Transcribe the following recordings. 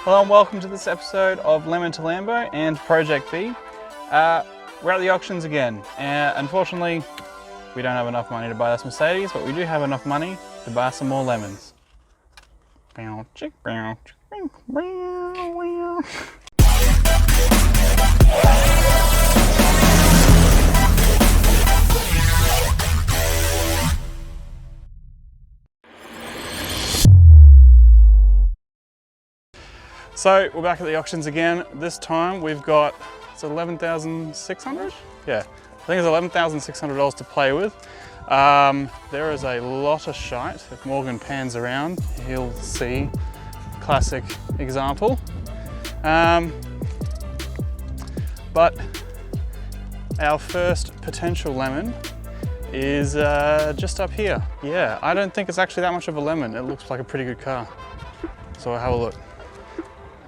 Hello and welcome to this episode of Lemon to Lambo and Project B. We're at the auctions again. Unfortunately, we don't have enough money to buy this Mercedes, but we do have enough money to buy some more lemons. So we're back at the auctions again. This time we've got, it's 11,600? Yeah, I think it's $11,600 to play with. There is a lot of shite. If Morgan pans around, he'll see classic example. But our first potential lemon is just up here. Yeah, I don't think it's actually that much of a lemon. It looks like a pretty good car. So I'll have a look.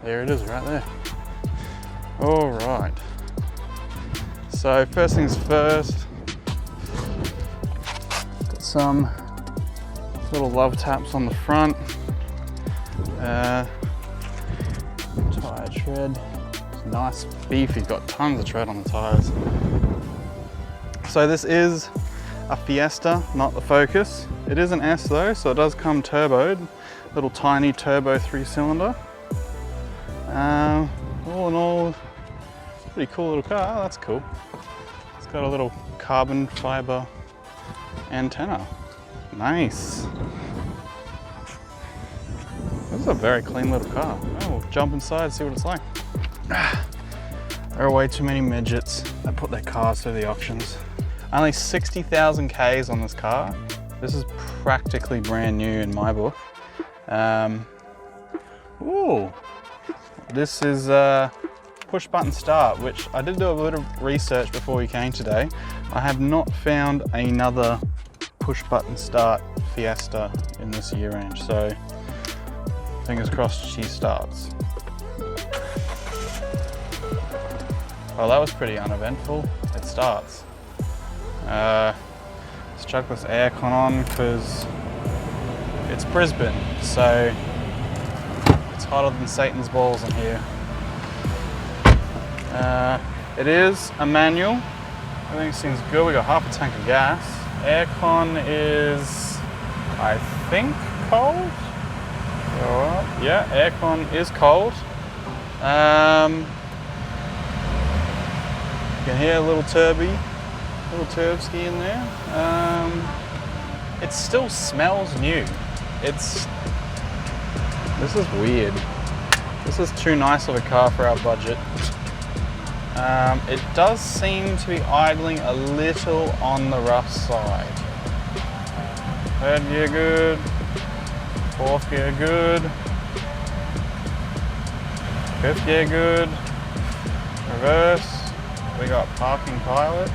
There it is right there. All right. So first things first, got some little love taps on the front. Tire tread. It's nice beefy, got tons of tread on the tires. So this is a Fiesta, not the Focus. It is an S though, so it does come turboed. Little tiny turbo 3-cylinder. All in all, pretty cool little car. Oh, that's cool. It's got a little carbon fiber antenna. Nice. This is a very clean little car. Oh, we'll jump inside and see what it's like. There are way too many midgets that put their cars through the auctions. Only 60,000 Ks on this car. This is practically brand new in my book. Ooh. This is push button start, which I did do a bit of research before we came today. I have not found another push button start Fiesta in this year range, so fingers crossed she starts. Well, that was pretty uneventful. It starts. Let's chuck this aircon on because it's Brisbane, so it's hotter than Satan's balls in here. It is a manual. Everything seems good. We got half a tank of gas. Aircon is, I think, cold. Yeah, aircon is cold. You can hear a little turbsky in there. It still smells new. This is weird. This is too nice of a car for our budget. It does seem to be idling a little on the rough side. Third gear good. Fourth gear good. Fifth gear good. Reverse. We got parking pilot.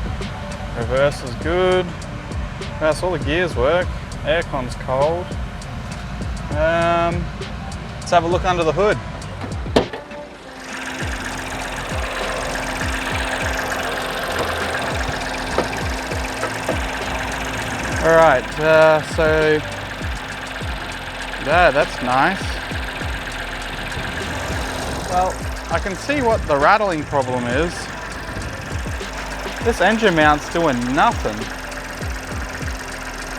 Reverse is good. That's all the gears work. Aircon's cold. Let's have a look under the hood. All right, so yeah, that's nice. Well, I can see what the rattling problem is. This engine mount's doing nothing.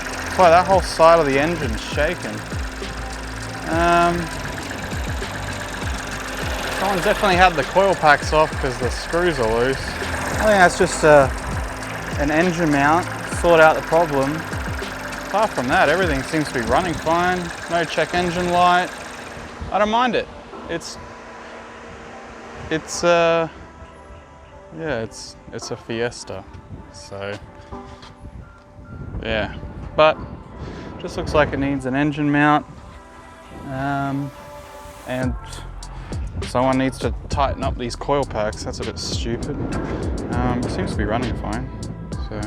That's why that whole side of the engine's shaking. Someone's definitely had the coil packs off because the screws are loose. I think that's just an engine mount, sort out the problem. Apart from that, everything seems to be running fine. No check engine light. I don't mind it. It's a Fiesta. So yeah, but just looks like it needs an engine mount. And someone needs to tighten up these coil packs. That's a bit stupid. It seems to be running fine. So,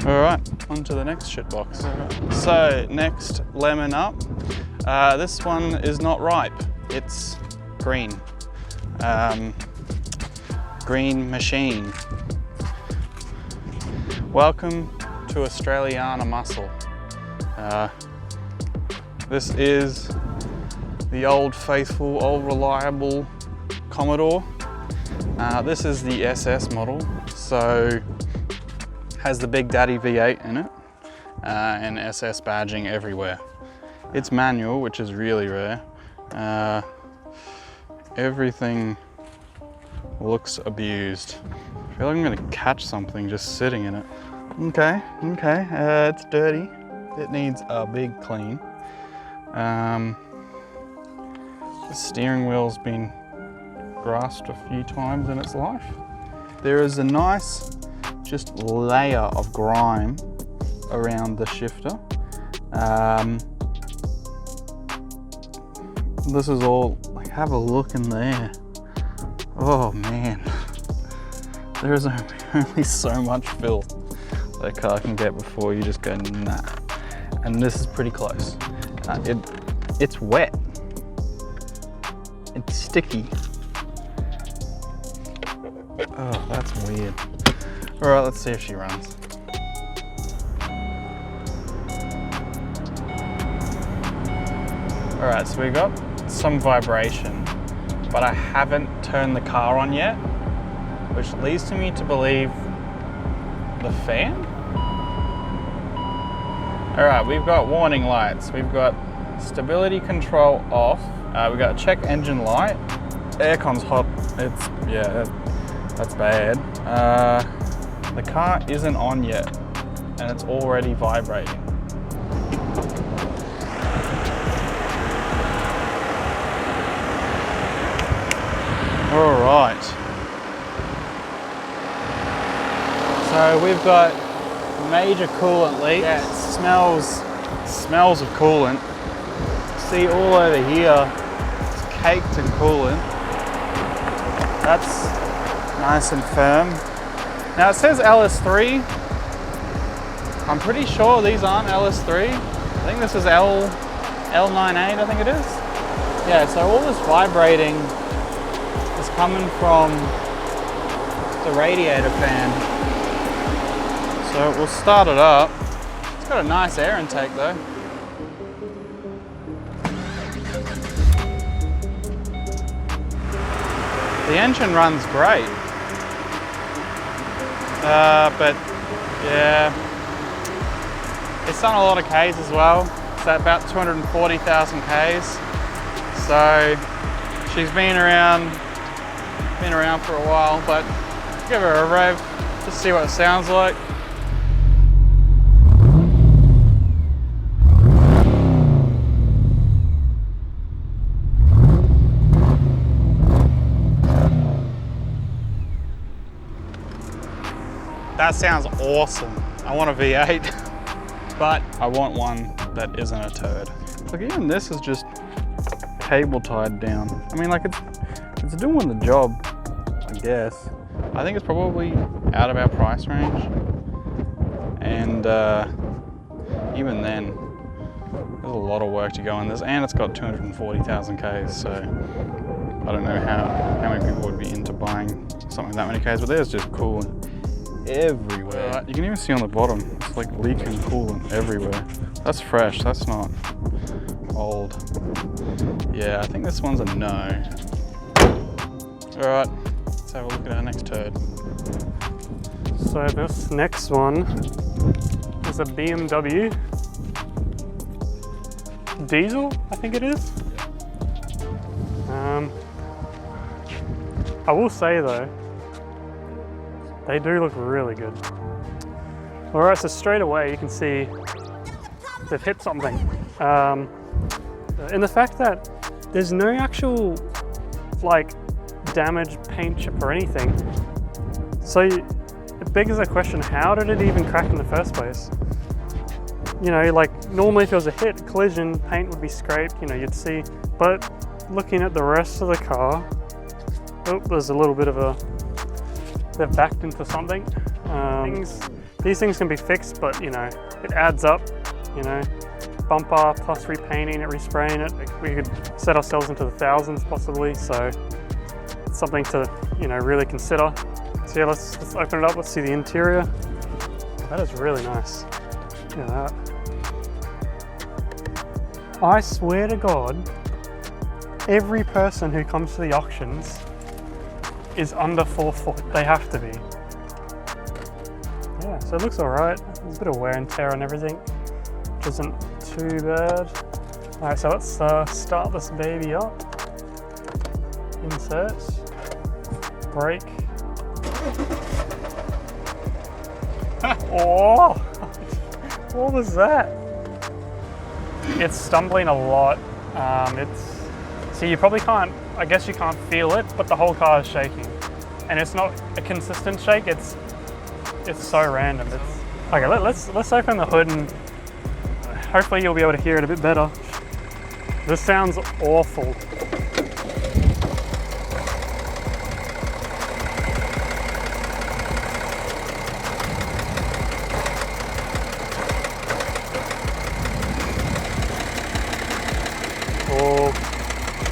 all right, on to the next shit box. So next lemon up. This one is not ripe. It's green. Green machine. Welcome to Australiana muscle. This is The old faithful, old reliable Commodore. This is the SS model, so has the Big Daddy V8 in it and SS badging everywhere. It's manual, which is really rare. Everything looks abused. I feel like I'm gonna catch something just sitting in it. Okay, it's dirty. It needs a big clean. The steering wheel's been grasped a few times in its life. There is a nice just layer of grime around the shifter. This is all, like, have a look in there. Oh man, there is only so much filth that a car can get before you just go nah. And this is pretty close. It's wet. It's sticky. Oh, that's weird. All right, let's see if she runs. All right, so we got some vibration, but I haven't turned the car on yet, which leads to me to believe the fan? All right, we've got warning lights. We've got stability control off. We've got check engine light. Aircon's hot. Yeah, that's bad. The car isn't on yet, and it's already vibrating. All right. So we've got major coolant leak. Yeah, it smells of coolant. See all over here, it's caked in coolant. That's nice and firm. Now it says LS3. I'm pretty sure these aren't LS3. I think this is L98, I think it is. Yeah, so all this vibrating is coming from the radiator fan. So we'll start it up. It's got a nice air intake though. The engine runs great. But yeah, it's done a lot of Ks as well. It's at about 240,000 Ks. So she's been around for a while, but give her a rev, just see what it sounds like. That sounds awesome. I want a V8, but I want one that isn't a turd. Like even this is just cable tied down. I mean, like it's doing the job, I guess. I think it's probably out of our price range. And even then, there's a lot of work to go in this, and it's got 240,000 Ks, so I don't know how many people would be into buying something that many Ks, but there's just coolant everywhere. You can even see on the bottom, it's like leaking coolant everywhere. That's fresh, that's not old. Yeah, I think this one's a no. All right, let's have a look at our next turd. So this next one is a BMW diesel, I think it is. I will say though, they do look really good. All right, so straight away you can see they've hit something. In the fact that there's no actual like damage, paint chip or anything. So it begs the question, how did it even crack in the first place? You know, like normally if it was a hit, collision, paint would be scraped, you know, you'd see. But looking at the rest of the car, oh, there's a little bit of a, they've backed into something. These things can be fixed, but you know, it adds up, you know. Bumper plus repainting it, respraying it. We could set ourselves into the thousands possibly, so it's something to, you know, really consider. So yeah, let's open it up, let's see the interior. That is really nice. Look at that. I swear to God, every person who comes to the auctions is under 4 foot. They have to be. Yeah, so it looks all right. There's a bit of wear and tear on everything, which isn't too bad. All right, so let's start this baby up. Insert, brake. Oh, what was that? It's stumbling a lot. So you probably can't, I guess you can't feel it, but the whole car is shaking. And it's not a consistent shake, it's so random. Okay, let's open the hood and hopefully you'll be able to hear it a bit better. This sounds awful.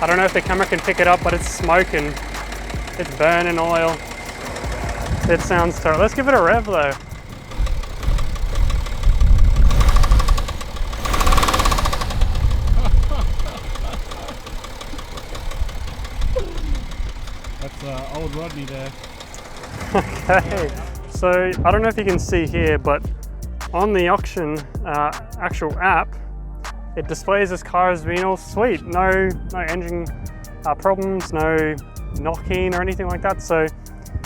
I don't know if the camera can pick it up, but it's smoking. It's burning oil. It sounds terrible. Let's give it a rev though. That's old Rodney there. Okay, so I don't know if you can see here, but on the auction actual app, it displays this car as being all sweet. No engine problems, no knocking or anything like that. So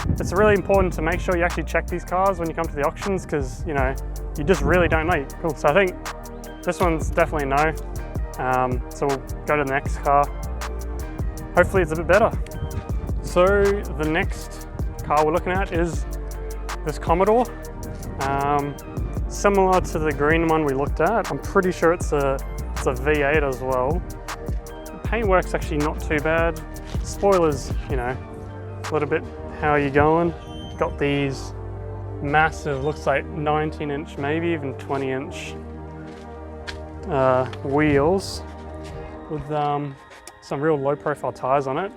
it's really important to make sure you actually check these cars when you come to the auctions, because you know, you just really don't know. Cool. So I think this one's definitely no. So we'll go to the next car. Hopefully it's a bit better. So the next car we're looking at is this Commodore. Similar to the green one we looked at. I'm pretty sure it's a V8 as well. The paintwork's actually not too bad. Spoilers, you know, a little bit how are you going. Got these massive, looks like 19-inch, maybe even 20-inch wheels with some real low-profile tires on it.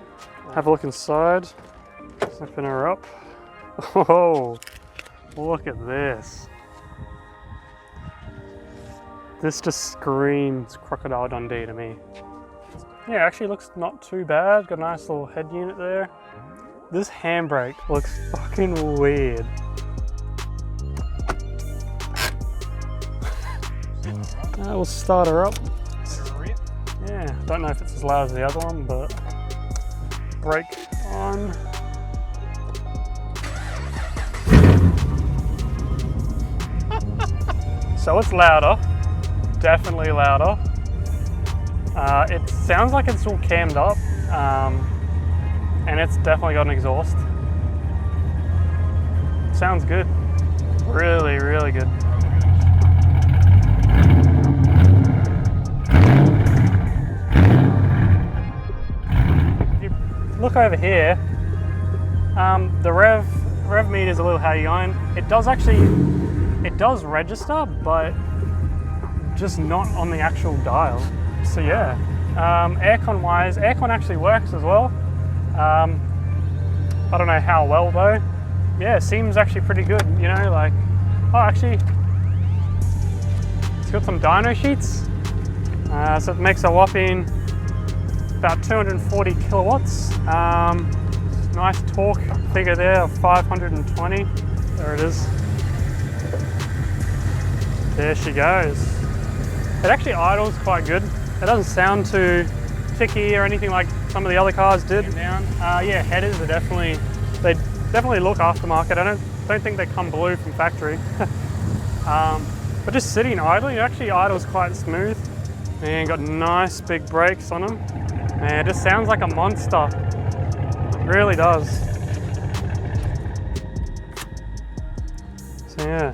Have a look inside. Let's open her up. Oh, look at this. This just screams Crocodile Dundee to me. Yeah, actually looks not too bad. Got a nice little head unit there. This handbrake looks fucking weird. We'll start her up. Yeah, don't know if it's as loud as the other one, but brake on. So it's louder. Definitely louder. It sounds like it's all cammed up, and it's definitely got an exhaust. Sounds good. Really, really good. If you look over here, the rev meter is a little how you going. It does register, but just not on the actual dial. So yeah, aircon wise, aircon actually works as well. I don't know how well though. Yeah, it seems actually pretty good, you know, like, oh actually, it's got some dyno sheets. So it makes a whopping about 240 kilowatts. Nice torque figure there of 520. There it is. There she goes. It actually idles quite good. It doesn't sound too ticky or anything like some of the other cars did. Yeah, headers are definitely look aftermarket. I don't think they come blue from factory. But just sitting idling, it actually idles quite smooth. And got nice big brakes on them. And it just sounds like a monster. It really does. So yeah.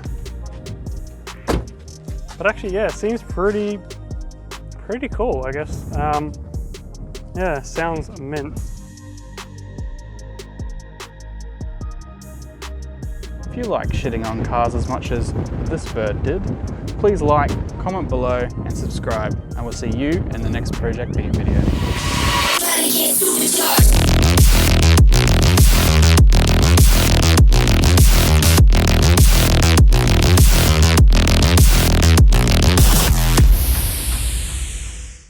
But actually, yeah, it seems pretty cool, I guess. Yeah, sounds mint. If you like shitting on cars as much as this bird did, please like, comment below and subscribe, and we'll see you in the next Project B video.